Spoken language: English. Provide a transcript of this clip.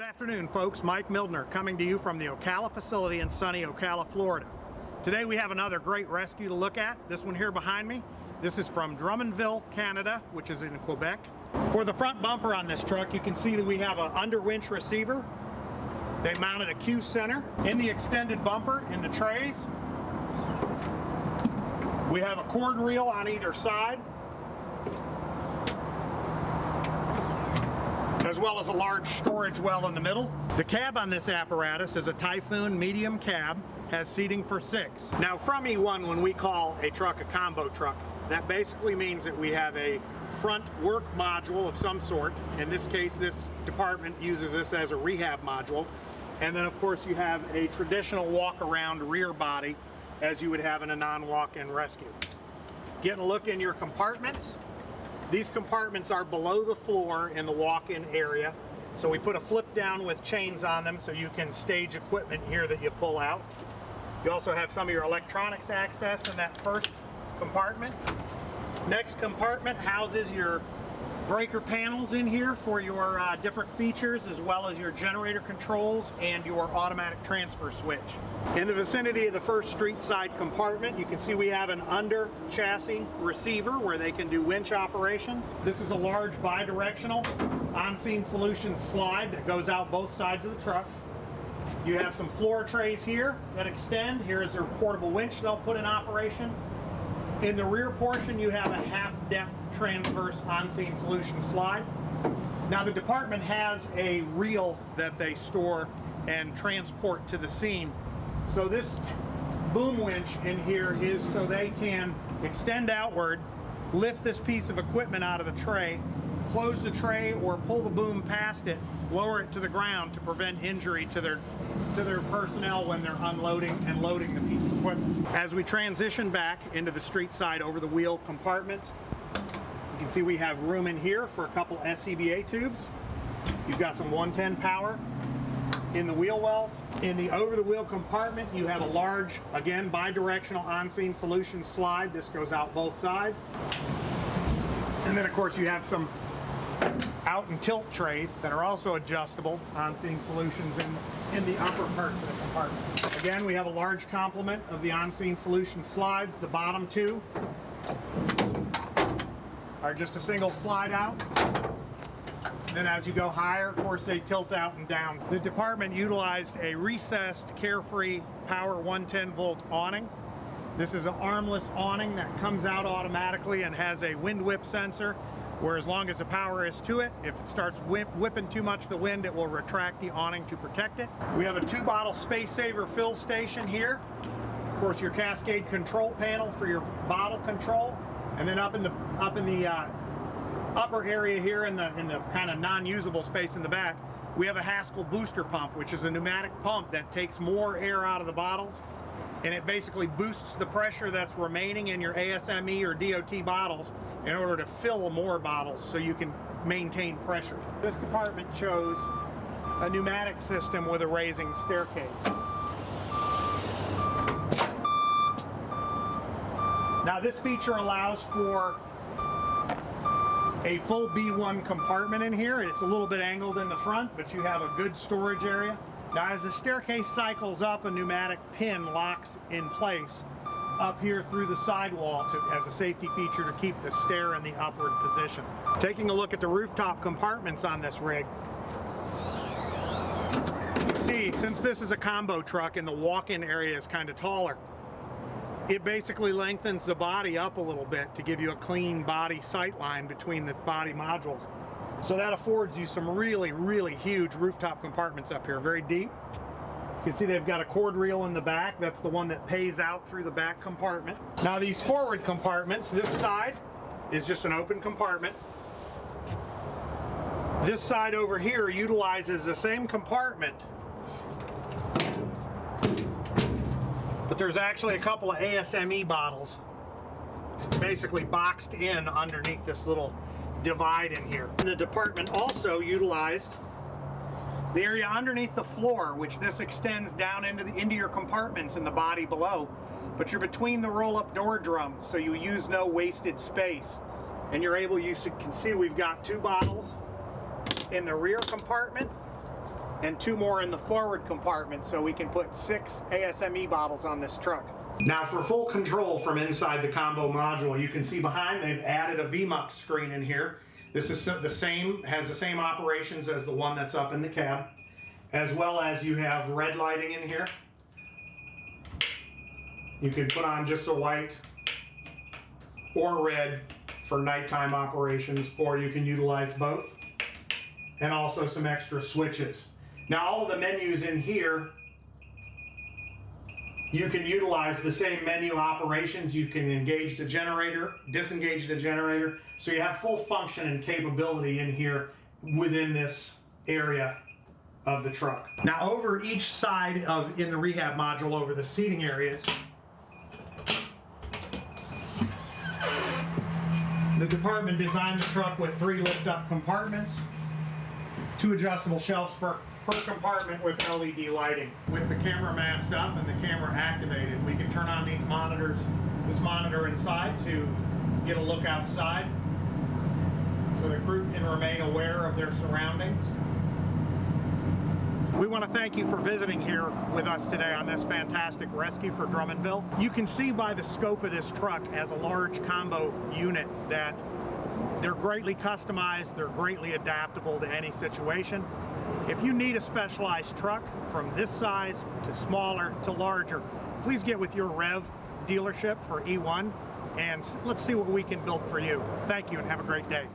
afternoon, folks. Mike Mildner coming to you from the Ocala facility in sunny Ocala, Florida. Today we have another great rescue to look at. This one here behind me. This is from Drummondville, Canada, which is in Quebec. For the front bumper on this truck, you can see that we have an under winch receiver. They mounted a Q center. In the extended bumper, in the trays, we have a cord reel on either side, as well as a large storage well in the middle. The cab on this apparatus is a Typhoon medium cab, has seating for 6. Now from E1, when we call a truck a combo truck, that basically means that we have a front work module of some sort. In this case, this department uses this as a rehab module. And then of course you have a traditional walk-around rear body as you would have in a non-walk-in rescue. Getting a look in your compartments. These compartments are below the floor in the walk-in area. So we put a flip down with chains on them so you can stage equipment here that you pull out. You also have some of your electronics access in that first compartment. Next compartment houses your breaker panels in here for your different features, as well as your generator controls and your automatic transfer switch. In the vicinity of the first street side compartment, you can see we have an under chassis receiver where they can do winch operations. This is a large bi-directional on-scene solution slide that goes out both sides of the truck. You have some floor trays here that extend. Here is their portable winch they'll put in operation. In the rear portion, you have a half-depth transverse on-scene solution slide. Now the department has a reel that they store and transport to the scene. So this boom winch in here is so they can extend outward, lift this piece of equipment out of the tray, close the tray or pull the boom past it, lower it to the ground to prevent injury to their personnel when they're unloading and loading the piece of equipment. As we transition back into the street side over the wheel compartments, you can see we have room in here for a couple SCBA tubes. You've got some 110 power in the wheel wells. In the over the wheel compartment, you have a large, again, bi-directional on-scene solution slide. This goes out both sides. And then of course you have some out and tilt trays that are also adjustable on-scene solutions in the upper parts of the compartment. Again, we have a large complement of the on-scene solution slides. The bottom two are just a single slide out. Then as you go higher, of course, they tilt out and down. The department utilized a recessed Carefree Power 110 volt awning. This is an armless awning that comes out automatically and has a wind whip sensor, where as long as the power is to it, if it starts whipping too much the wind, it will retract the awning to protect it. We have a 2-bottle space saver fill station here. Of course, your cascade control panel for your bottle control, and then up in the upper area here in the kind of non-usable space in the back, we have a Haskell booster pump, which is a pneumatic pump that takes more air out of the bottles, and it basically boosts the pressure that's remaining in your ASME or DOT bottles in order to fill more bottles so you can maintain pressure. This compartment chose a pneumatic system with a raising staircase. Now this feature allows for a full B1 compartment in here. It's a little bit angled in the front, but you have a good storage area. Now as the staircase cycles up, a pneumatic pin locks in place up here through the sidewall as a safety feature to keep the stair in the upward position. Taking a look at the rooftop compartments on this rig. See, since this is a combo truck and the walk-in area is kind of taller, it basically lengthens the body up a little bit to give you a clean body sight line between the body modules. So that affords you some really, really huge rooftop compartments up here, very deep. You can see they've got a cord reel in the back. That's the one that pays out through the back compartment. Now these forward compartments, this side is just an open compartment. This side over here utilizes the same compartment, but there's actually a couple of ASME bottles basically boxed in underneath this little divide in here. And the department also utilized the area underneath the floor, which this extends down into your compartments in the body below, but you're between the roll-up door drums, so you use no wasted space. And you're able, you can see we've got 2 bottles in the rear compartment and 2 more in the forward compartment, so we can put 6 ASME bottles on this truck. Now for full control from inside the combo module, you can see behind they've added a VMUX screen in here. This is has the same operations as the one that's up in the cab, as well as you have red lighting in here. You can put on just a white or red for nighttime operations, or you can utilize both, and also some extra switches. Now all of the menus in here, you can utilize the same menu operations. You can engage the generator, disengage the generator, so you have full function and capability in here within this area of the truck. Now over each side in the rehab module, over the seating areas, the department designed the truck with 3 lift-up compartments, 2 adjustable shelves per compartment with LED lighting. With the camera masked up and the camera activated, we can turn on these monitors, this monitor inside, to get a look outside, so the crew can remain aware of their surroundings. We want to thank you for visiting here with us today on this fantastic rescue for Drummondville. You can see by the scope of this truck as a large combo unit that they're greatly customized, they're greatly adaptable to any situation. If you need a specialized truck from this size to smaller to larger, please get with your Rev dealership for E1 and let's see what we can build for you. Thank you and have a great day.